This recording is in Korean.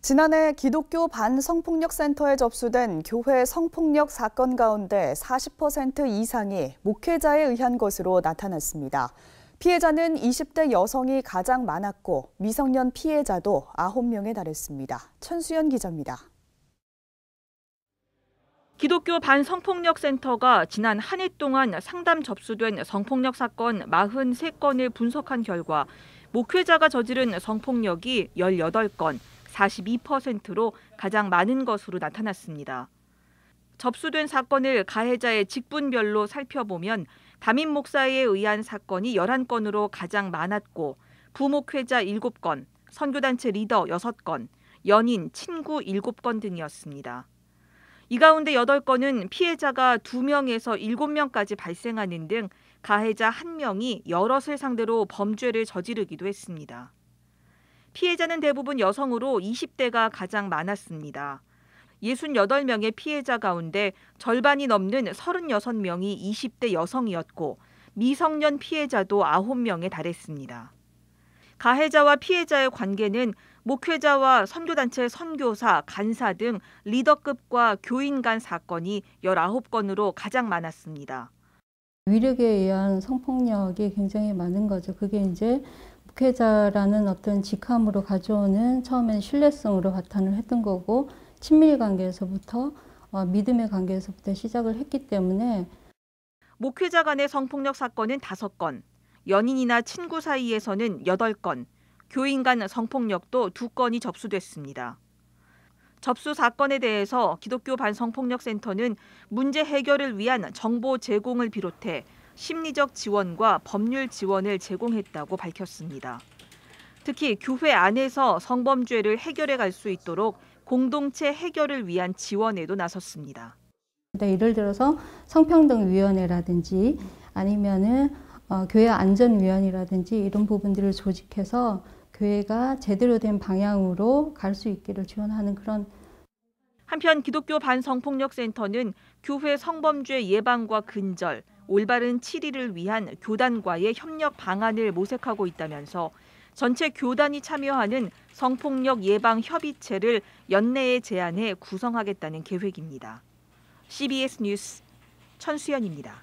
지난해 기독교 반성폭력센터에 접수된 교회 성폭력 사건 가운데 40% 이상이 목회자에 의한 것으로 나타났습니다. 피해자는 20대 여성이 가장 많았고 미성년 피해자도 9명에 달했습니다. 천수연 기자입니다. 기독교 반성폭력센터가 지난 한 해 동안 상담 접수된 성폭력 사건 43건을 분석한 결과 목회자가 저지른 성폭력이 18건, 42%로 가장 많은 것으로 나타났습니다. 접수된 사건을 가해자의 직분별로 살펴보면 담임 목사에 의한 사건이 11건으로 가장 많았고 부목회자 7건, 선교단체 리더 6건, 연인, 친구 7건 등이었습니다. 이 가운데 8건은 피해자가 2명에서 7명까지 발생하는 등 가해자 1명이 여럿을 상대로 범죄를 저지르기도 했습니다. 피해자는 대부분 여성으로 20대가 가장 많았습니다. 68명의 피해자 가운데 절반이 넘는 36명이 20대 여성이었고 미성년 피해자도 9명에 달했습니다. 가해자와 피해자의 관계는 목회자와 선교단체 선교사, 간사 등 리더급과 교인 간 사건이 19건으로 가장 많았습니다. 위력에 의한 성폭력이 굉장히 많은 거죠. 그게 이제 목회자라는 어떤 직함으로 가져오는 처음엔 신뢰성으로 바탕을 했던 거고 친밀 관계에서부터 믿음의 관계에서부터 시작을 했기 때문에 목회자 간의 성폭력 사건은 5건, 연인이나 친구 사이에서는 8건, 교인 간 성폭력도 2건이 접수됐습니다. 접수 사건에 대해서 기독교 반성폭력센터는 문제 해결을 위한 정보 제공을 비롯해 심리적 지원과 법률 지원을 제공했다고 밝혔습니다. 특히 교회 안에서 성범죄를 해결해 갈 수 있도록 공동체 해결을 위한 지원에도 나섰습니다. 예를 들어서 성평등위원회라든지 아니면은 교회 안전위원회라든지 이런 부분들을 조직해서 교회가 제대로 된 방향으로 갈 수 있기를 지원하는 그런. 한편 기독교 반성폭력센터는 교회 성범죄 예방과 근절, 올바른 치리를 위한 교단과의 협력 방안을 모색하고 있다면서 전체 교단이 참여하는 성폭력 예방 협의체를 연내에 제안해 구성하겠다는 계획입니다. CBS 뉴스 천수연입니다.